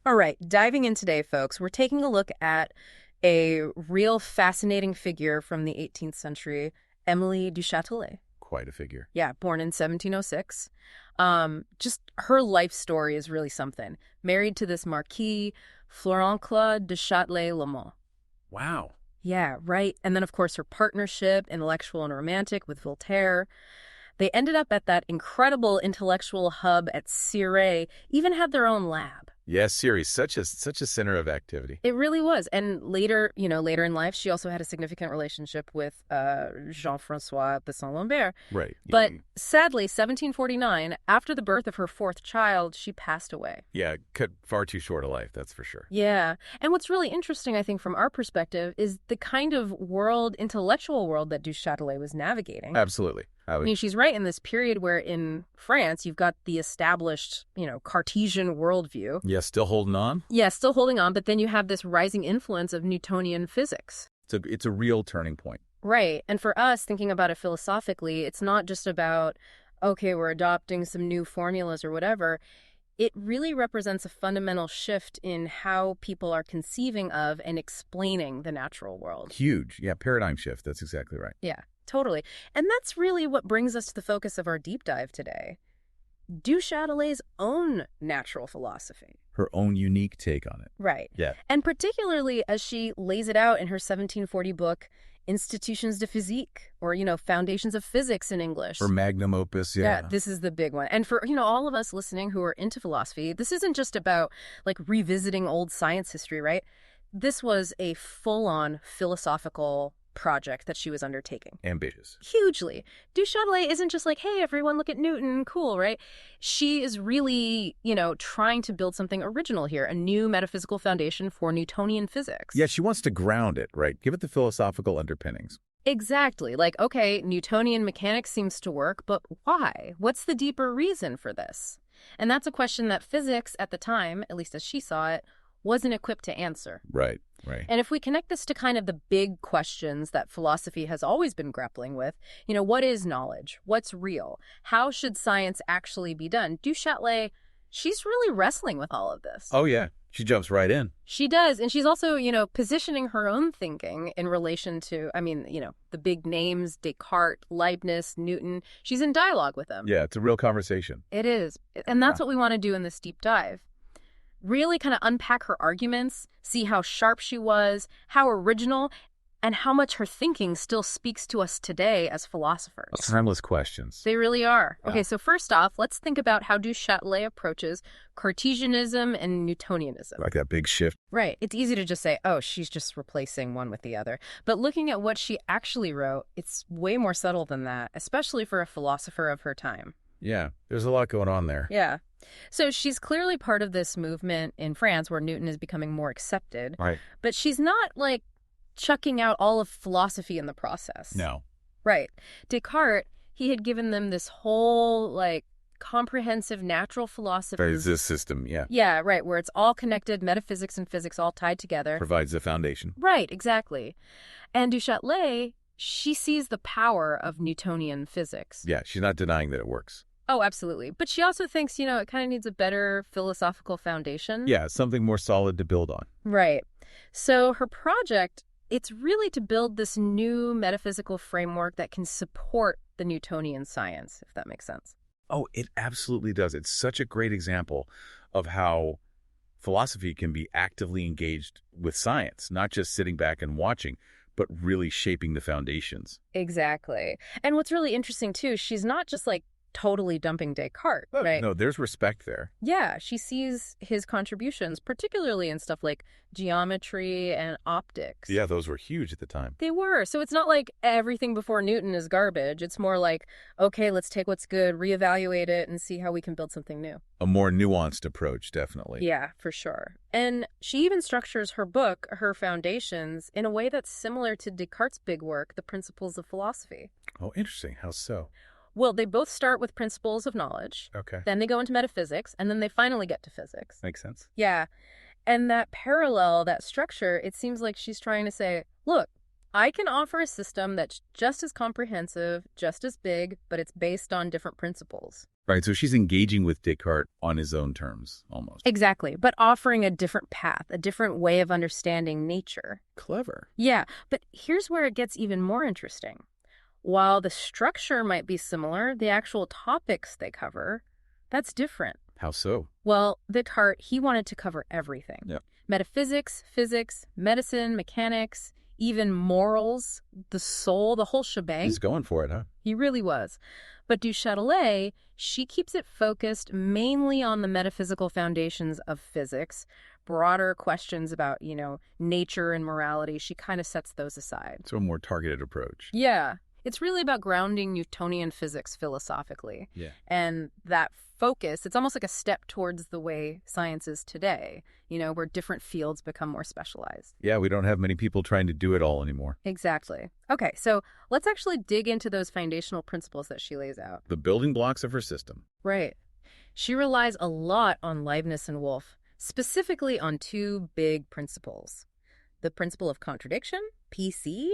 All right, diving in today, folks, we're taking a look at a real fascinating figure from the 18th century, Émilie du Châtelet. Quite a figure. Yeah, born in 1706. Just her life story is really something. Married to this Marquis, Florent-Claude de Châtelet-Laumont. Wow. Yeah, right. And then, of course, her partnership, intellectual and romantic, with Voltaire. They ended up at that incredible intellectual hub at Cirey, even had their own lab. Yes, Siri's such a center of activity. It really was. And later, later in life, she also had a significant relationship with Jean-François de Saint-Lambert. Right. But sadly, 1749, after the birth of her fourth child, she passed away. Yeah, cut far too short a life, that's for sure. Yeah. And what's really interesting, I think, from our perspective, is the kind of intellectual world that du Châtelet was navigating. Absolutely. I mean, she's right in this period where in France, you've got the established, Cartesian worldview. Yeah, still holding on? Yeah, still holding on. But then you have this rising influence of Newtonian physics. It's a real turning point. Right. And for us, thinking about it philosophically, it's not just about, okay, we're adopting some new formulas or whatever. It really represents a fundamental shift in how people are conceiving of and explaining the natural world. Huge. Yeah, paradigm shift. That's exactly right. Yeah, totally. And that's really what brings us to the focus of our deep dive today. Du Châtelet's own natural philosophy. Her own unique take on it. Right. Yeah. And particularly as she lays it out in her 1740 book, Institutions de Physique, or, Foundations of Physics in English. Her magnum opus, yeah. Yeah, this is the big one. And for, all of us listening who are into philosophy, this isn't just about, revisiting old science history, right? This was a full-on philosophical project that she was undertaking. Ambitious. Hugely. Du Châtelet isn't just like, hey, everyone, look at Newton, cool, right? She is really, trying to build something original here, a new metaphysical foundation for Newtonian physics. Yeah, she wants to ground it, right? Give it the philosophical underpinnings. Exactly. Okay, Newtonian mechanics seems to work, but why? What's the deeper reason for this? And that's a question that physics at the time, at least as she saw it, wasn't equipped to answer. Right, right. And if we connect this to kind of the big questions that philosophy has always been grappling with, what is knowledge? What's real? How should science actually be done? Du Châtelet, she's really wrestling with all of this. Oh, yeah. She jumps right in. She does. And she's also, positioning her own thinking in relation to, the big names, Descartes, Leibniz, Newton. She's in dialogue with them. Yeah, it's a real conversation. It is. And that's what we want to do in this deep dive. Really kind of unpack her arguments, see how sharp she was, how original, and how much her thinking still speaks to us today as philosophers. Timeless questions. They really are. Yeah. Okay, so first off, let's think about how du Châtelet approaches Cartesianism and Newtonianism. Like that big shift. Right. It's easy to just say, oh, she's just replacing one with the other. But looking at what she actually wrote, it's way more subtle than that, especially for a philosopher of her time. Yeah, there's a lot going on there. Yeah. So she's clearly part of this movement in France where Newton is becoming more accepted. Right. But she's not, chucking out all of philosophy in the process. No. Right. Descartes, he had given them this whole, comprehensive natural philosophy. It's this system, yeah. Yeah, right, where it's all connected, metaphysics and physics all tied together. Provides the foundation. Right, exactly. And du Châtelet, she sees the power of Newtonian physics. Yeah, she's not denying that it works. Oh, absolutely. But she also thinks, it kind of needs a better philosophical foundation. Yeah, something more solid to build on. Right. So her project, it's really to build this new metaphysical framework that can support the Newtonian science, if that makes sense. Oh, it absolutely does. It's such a great example of how philosophy can be actively engaged with science, not just sitting back and watching, but really shaping the foundations. Exactly. And what's really interesting, too, she's not just totally dumping Descartes, right? No, there's respect there. Yeah, she sees his contributions, particularly in stuff like geometry and optics. Yeah, those were huge at the time. They were. So it's not like everything before Newton is garbage. It's more like, okay, let's take what's good, reevaluate it, and see how we can build something new. A more nuanced approach, definitely. Yeah, for sure. And she even structures her book, her Foundations, in a way that's similar to Descartes' big work, The Principles of Philosophy. Oh, interesting. How so? Well, they both start with principles of knowledge. Okay. Then they go into metaphysics, and then they finally get to physics. Makes sense. Yeah. And that parallel, that structure, it seems like she's trying to say, look, I can offer a system that's just as comprehensive, just as big, but it's based on different principles. Right, so she's engaging with Descartes on his own terms, almost. Exactly, but offering a different path, a different way of understanding nature. Clever. Yeah, but here's where it gets even more interesting. While the structure might be similar, the actual topics they cover, that's different. How so? Well, Descartes, he wanted to cover everything. Yep. Metaphysics, physics, medicine, mechanics, even morals, the soul, the whole shebang. He's going for it, huh? He really was. But du Châtelet, she keeps it focused mainly on the metaphysical foundations of physics, broader questions about, nature and morality. She kind of sets those aside. So a more targeted approach. Yeah. It's really about grounding Newtonian physics philosophically. Yeah. And that focus, it's almost like a step towards the way science is today, where different fields become more specialized. Yeah, we don't have many people trying to do it all anymore. Exactly. Okay, so let's actually dig into those foundational principles that she lays out. The building blocks of her system. Right. She relies a lot on Leibniz and Wolff, specifically on two big principles. The principle of contradiction, PC,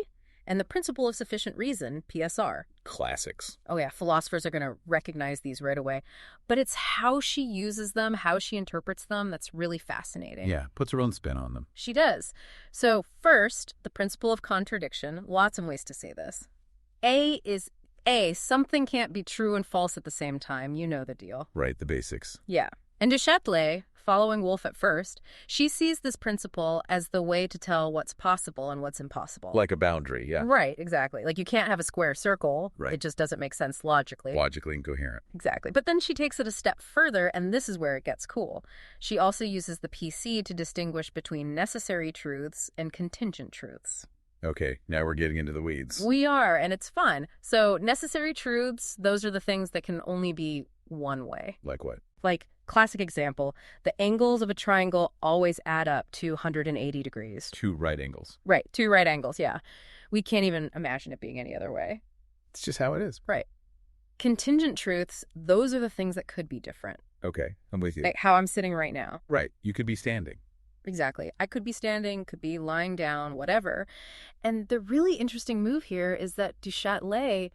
and the principle of sufficient reason, PSR. Classics. Oh yeah, philosophers are going to recognize these right away. But it's how she uses them, how she interprets them, that's really fascinating. Yeah, puts her own spin on them. She does. So first, the principle of contradiction. Lots of ways to say this. A is A. Something can't be true and false at the same time. You know the deal. Right, the basics. Yeah. And du Châtelet, following Wolff at first, she sees this principle as the way to tell what's possible and what's impossible. Like a boundary, yeah. Right, exactly. Like you can't have a square circle. Right. It just doesn't make sense logically. Logically incoherent. Exactly. But then she takes it a step further, and this is where it gets cool. She also uses the PC to distinguish between necessary truths and contingent truths. Okay, now we're getting into the weeds. We are, and it's fun. So necessary truths, those are the things that can only be one way. Like what? Like, classic example, the angles of a triangle always add up to 180 degrees. 2 right angles. Right, 2 right angles, yeah. We can't even imagine it being any other way. It's just how it is. Right. Contingent truths, those are the things that could be different. Okay, I'm with you. Like how I'm sitting right now. Right, you could be standing. Exactly. I could be standing, could be lying down, whatever. And the really interesting move here is that du Châtelet,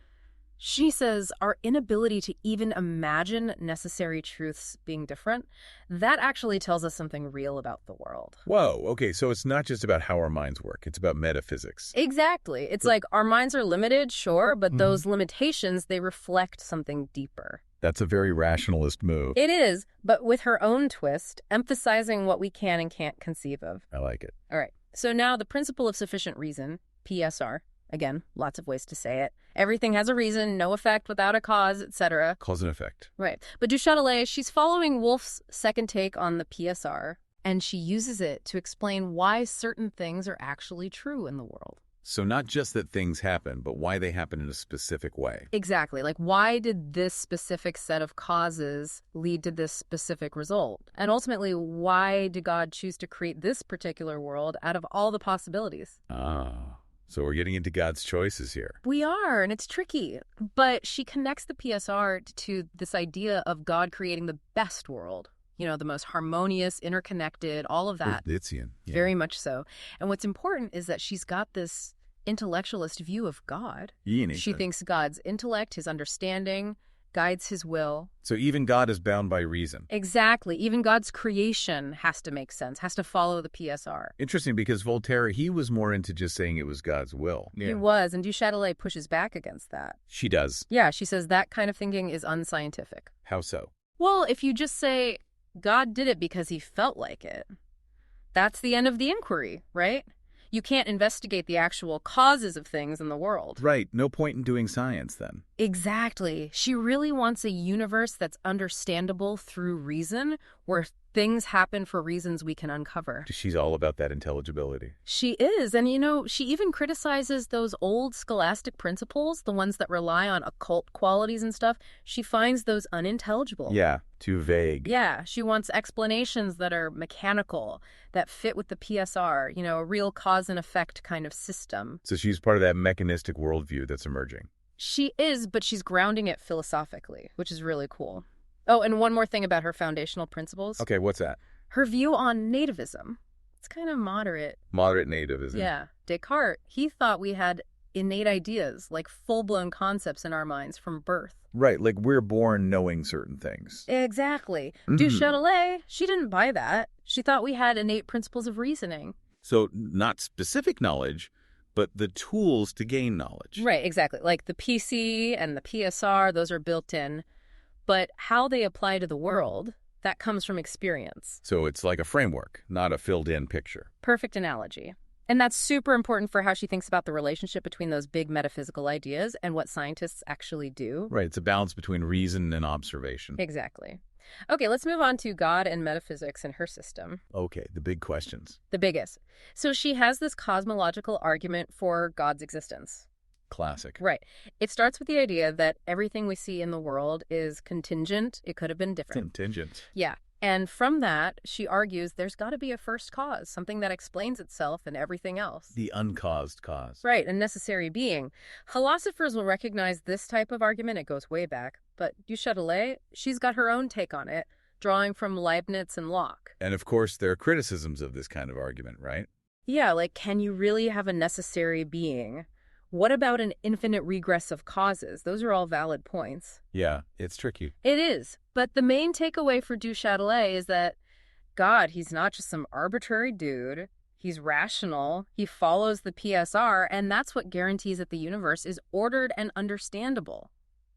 she says our inability to even imagine necessary truths being different, that actually tells us something real about the world. Whoa, okay, so it's not just about how our minds work. It's about metaphysics. Exactly. It's like our minds are limited, sure, but those limitations, they reflect something deeper. That's a very rationalist move. It is, but with her own twist, emphasizing what we can and can't conceive of. I like it. All right. So now the principle of sufficient reason, PSR. Again, lots of ways to say it. Everything has a reason, no effect without a cause, etc. Cause and effect. Right. But du Châtelet, she's following Wolff's second take on the PSR, and she uses it to explain why certain things are actually true in the world. So not just that things happen, but why they happen in a specific way. Exactly. Like, why did this specific set of causes lead to this specific result? And ultimately, why did God choose to create this particular world out of all the possibilities? Ah. So we're getting into God's choices here. We are, and it's tricky. But she connects the PSR to this idea of God creating the best world. The most harmonious, interconnected, all of that. Wolffian. Yeah. Very much so. And what's important is that she's got this intellectualist view of God. She thinks God's intellect, his understanding, guides his will. So even God is bound by reason. Exactly. Even God's creation has to make sense, has to follow the PSR. Interesting, because Voltaire, he was more into just saying it was God's will. Yeah. He was, and du Châtelet pushes back against that. She does. Yeah, she says that kind of thinking is unscientific. How so? Well, if you just say God did it because he felt like it, that's the end of the inquiry, right? You can't investigate the actual causes of things in the world. Right. No point in doing science, then. Exactly. She really wants a universe that's understandable through reason, where things happen for reasons we can uncover. She's all about that intelligibility. She is. And, she even criticizes those old scholastic principles, the ones that rely on occult qualities and stuff. She finds those unintelligible. Yeah, too vague. Yeah, she wants explanations that are mechanical, that fit with the PSR, a real cause and effect kind of system. So she's part of that mechanistic worldview that's emerging. She is, but she's grounding it philosophically, which is really cool. Oh, and one more thing about her foundational principles. Okay, what's that? Her view on nativism. It's kind of moderate. Moderate nativism. Yeah. Descartes, he thought we had innate ideas, like full-blown concepts in our minds from birth. Right, like we're born knowing certain things. Exactly. Du Châtelet, she didn't buy that. She thought we had innate principles of reasoning. So not specific knowledge, but the tools to gain knowledge. Right, exactly. Like the PC and the PSR, those are built in. But how they apply to the world, that comes from experience. So it's like a framework, not a filled-in picture. Perfect analogy. And that's super important for how she thinks about the relationship between those big metaphysical ideas and what scientists actually do. Right, it's a balance between reason and observation. Exactly. Okay, let's move on to God and metaphysics in her system. Okay, the big questions. The biggest. So she has this cosmological argument for God's existence. Classic. Right. It starts with the idea that everything we see in the world is contingent. It could have been different. Contingent. Yeah. And from that, she argues there's got to be a first cause, something that explains itself and everything else. The uncaused cause. Right, a necessary being. Philosophers will recognize this type of argument. It goes way back. But Du Châtelet, she's got her own take on it, drawing from Leibniz and Locke. And of course, there are criticisms of this kind of argument, right? Yeah, like, can you really have a necessary being? What about an infinite regress of causes? Those are all valid points. Yeah, it's tricky. It is. But the main takeaway for Du Châtelet is that God, he's not just some arbitrary dude. He's rational. He follows the PSR, and that's what guarantees that the universe is ordered and understandable.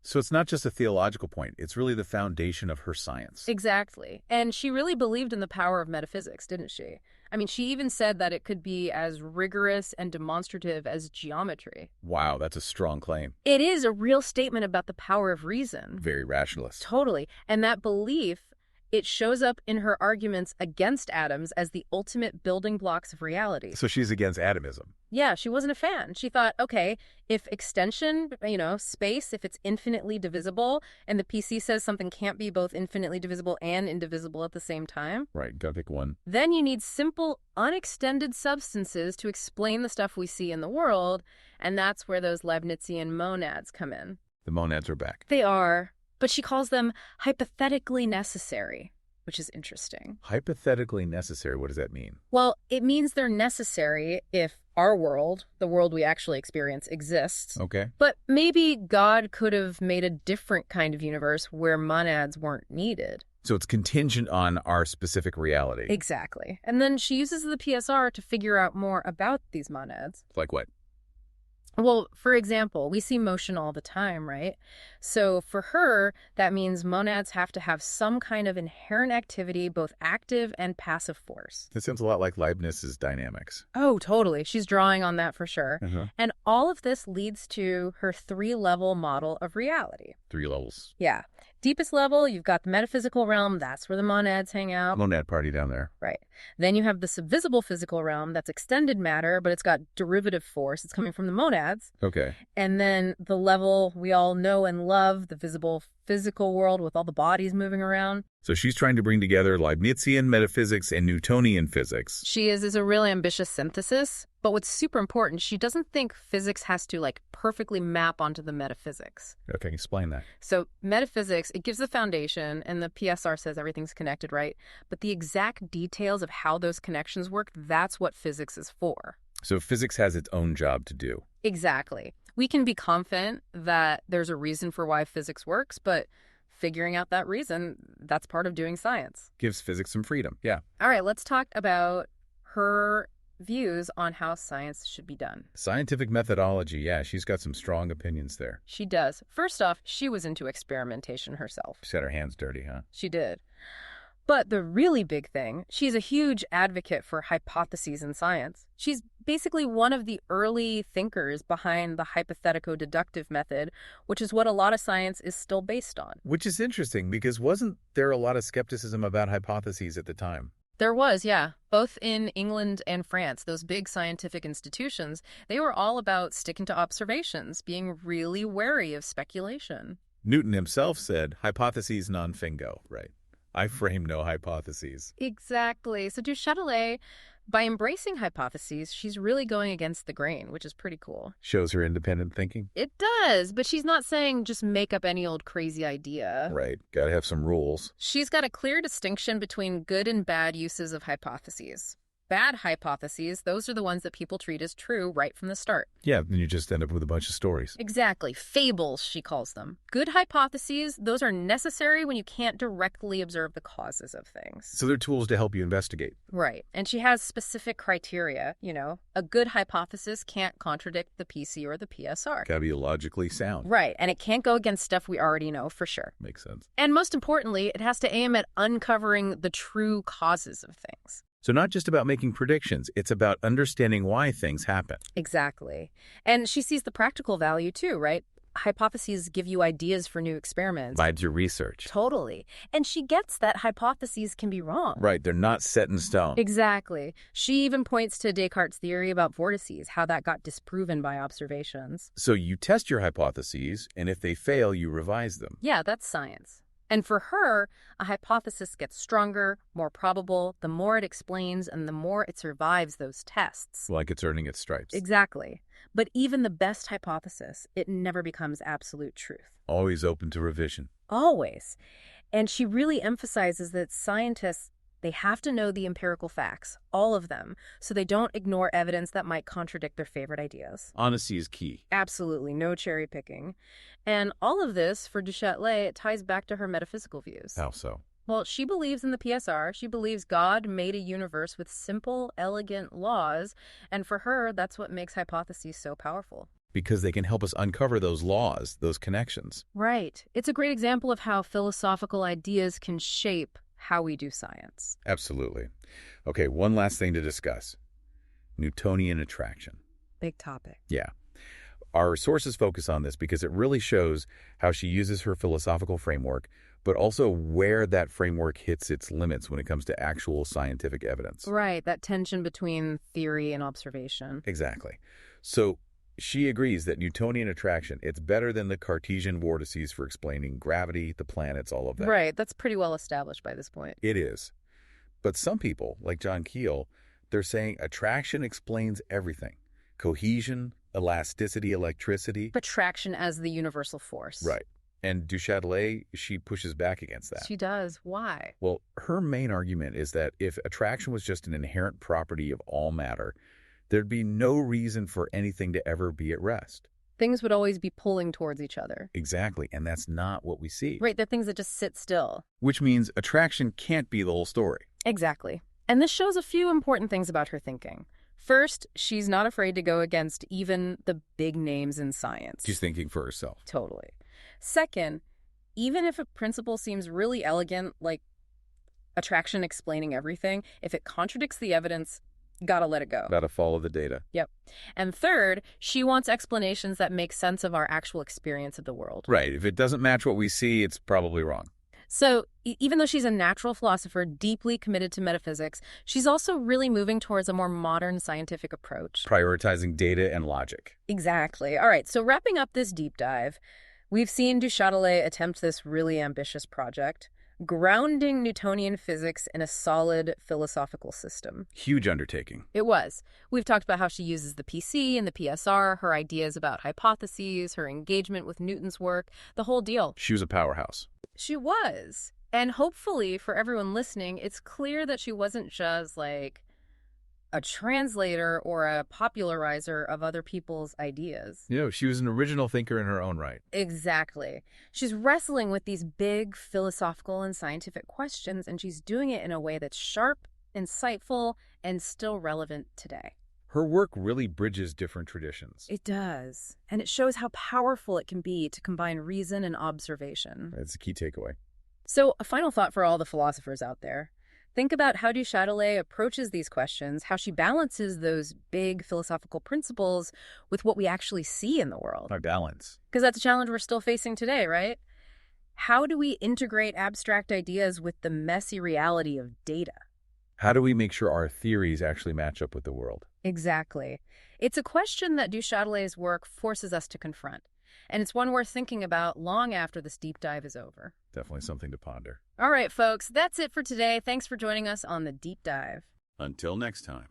So it's not just a theological point. It's really the foundation of her science. Exactly. And she really believed in the power of metaphysics, didn't she? I mean, she even said that it could be as rigorous and demonstrative as geometry. Wow, that's a strong claim. It is a real statement about the power of reason. Very rationalist. Totally. And that belief, it shows up in her arguments against atoms as the ultimate building blocks of reality. So she's against atomism. Yeah, she wasn't a fan. She thought, okay, if extension, space, if it's infinitely divisible, and the PC says something can't be both infinitely divisible and indivisible at the same time. Right, gotta pick one. Then you need simple, unextended substances to explain the stuff we see in the world, and that's where those Leibnizian monads come in. The monads are back. They are, but she calls them hypothetically necessary, which is interesting. Hypothetically necessary, what does that mean? Well, it means they're necessary if our world, the world we actually experience, exists. Okay. But maybe God could have made a different kind of universe where monads weren't needed. So it's contingent on our specific reality. Exactly. And then she uses the PSR to figure out more about these monads. Like what? Well, for example, we see motion all the time, right? So for her, that means monads have to have some kind of inherent activity, both active and passive force. That sounds a lot like Leibniz's dynamics. Oh, totally. She's drawing on that for sure. And all of this leads to her 3-level model of reality. 3 levels. Yeah. Deepest level, you've got the metaphysical realm. That's where the monads hang out. Monad party down there. Right. Then you have the subvisible physical realm. That's extended matter, but it's got derivative force. It's coming from the monads. Okay. And then the level we all know and love, the visible physical world with all the bodies moving around. So she's trying to bring together Leibnizian metaphysics and Newtonian physics. She is a really ambitious synthesis. But what's super important, she doesn't think physics has to perfectly map onto the metaphysics. Okay, explain that. So metaphysics, it gives the foundation, and the PSR says everything's connected, right? But the exact details of how those connections work, that's what physics is for. So physics has its own job to do. Exactly. We can be confident that there's a reason for why physics works, but figuring out that reason, that's part of doing science. Gives physics some freedom, yeah. All right, let's talk about her views on how science should be done. Scientific methodology, yeah, she's got some strong opinions there. She does. First off, she was into experimentation herself. She's had her hands dirty, huh? She did. But the really big thing, she's a huge advocate for hypotheses in science. She's basically one of the early thinkers behind the hypothetico-deductive method, which is what a lot of science is still based on. Which is interesting, because wasn't there a lot of skepticism about hypotheses at the time? There was, yeah. Both in England and France, those big scientific institutions, they were all about sticking to observations, being really wary of speculation. Newton himself said, hypotheses non fingo, right? I frame no hypotheses. Exactly. So Du Châtelet, by embracing hypotheses, she's really going against the grain, which is pretty cool. Shows her independent thinking. It does, but she's not saying just make up any old crazy idea. Right. Gotta have some rules. She's got a clear distinction between good and bad uses of hypotheses. Bad hypotheses, those are the ones that people treat as true right from the start. Yeah, then you just end up with a bunch of stories. Exactly. Fables, she calls them. Good hypotheses, those are necessary when you can't directly observe the causes of things. So they're tools to help you investigate. Right. And she has specific criteria. A good hypothesis can't contradict the PC or the PSR. Gotta be logically sound. Right. And it can't go against stuff we already know for sure. Makes sense. And most importantly, it has to aim at uncovering the true causes of things. So not just about making predictions, it's about understanding why things happen. Exactly. And she sees the practical value too, right? Hypotheses give you ideas for new experiments. Guides your research. Totally. And she gets that hypotheses can be wrong. Right, they're not set in stone. Exactly. She even points to Descartes' theory about vortices, how that got disproven by observations. So you test your hypotheses, and if they fail, you revise them. Yeah, that's science. And for her, a hypothesis gets stronger, more probable, the more it explains and the more it survives those tests. Like it's earning its stripes. Exactly. But even the best hypothesis, it never becomes absolute truth. Always open to revision. Always. And she really emphasizes that scientists, they have to know the empirical facts, all of them, so they don't ignore evidence that might contradict their favorite ideas. Honesty is key. Absolutely, no cherry picking. And all of this, for Du Châtelet, ties back to her metaphysical views. How so? Well, she believes in the PSR. She believes God made a universe with simple, elegant laws. And for her, that's what makes hypotheses so powerful. Because they can help us uncover those laws, those connections. Right. It's a great example of how philosophical ideas can shape how we do science. Absolutely. Okay, one last thing to discuss. Newtonian attraction. Big topic. Yeah. Our sources focus on this because it really shows how she uses her philosophical framework, but also where that framework hits its limits when it comes to actual scientific evidence. Right, that tension between theory and observation. Exactly. So she agrees that Newtonian attraction, it's better than the Cartesian vortices for explaining gravity, the planets, all of that. Right, that's pretty well established by this point. It is. But some people, like John Keel, they're saying attraction explains everything. Cohesion, elasticity, electricity. Attraction as the universal force. Right. And Du Châtelet, she pushes back against that. She does. Why? Well, her main argument is that if attraction was just an inherent property of all matter, there'd be no reason for anything to ever be at rest. Things would always be pulling towards each other. Exactly, and that's not what we see. Right, they're things that just sit still. Which means attraction can't be the whole story. Exactly. And this shows a few important things about her thinking. First, she's not afraid to go against even the big names in science. She's thinking for herself. Totally. Second, even if a principle seems really elegant, like attraction explaining everything, if it contradicts the evidence, gotta let it go. Gotta follow the data. Yep. And third, she wants explanations that make sense of our actual experience of the world. Right. If it doesn't match what we see, it's probably wrong. So even though she's a natural philosopher deeply committed to metaphysics, she's also really moving towards a more modern scientific approach. Prioritizing data and logic. Exactly. All right, so wrapping up this deep dive, we've seen Du Châtelet attempt this really ambitious project, grounding Newtonian physics in a solid philosophical system. Huge undertaking. It was. We've talked about how she uses the PC and the PSR, her ideas about hypotheses, her engagement with Newton's work, the whole deal. She was a powerhouse. She was. And hopefully, for everyone listening, it's clear that she wasn't just like a translator or a popularizer of other people's ideas. She was an original thinker in her own right. Exactly. She's wrestling with these big philosophical and scientific questions, and she's doing it in a way that's sharp, insightful, and still relevant today. Her work really bridges different traditions. It does. And it shows how powerful it can be to combine reason and observation. That's a key takeaway. So, a final thought for all the philosophers out there. Think about how Du Châtelet approaches these questions, how she balances those big philosophical principles with what we actually see in the world. By balance. Because that's a challenge we're still facing today, right? How do we integrate abstract ideas with the messy reality of data? How do we make sure our theories actually match up with the world? Exactly. It's a question that Du Châtelet's work forces us to confront. And it's one worth thinking about long after this deep dive is over. Definitely something to ponder. All right, folks, that's it for today. Thanks for joining us on the Deep Dive. Until next time.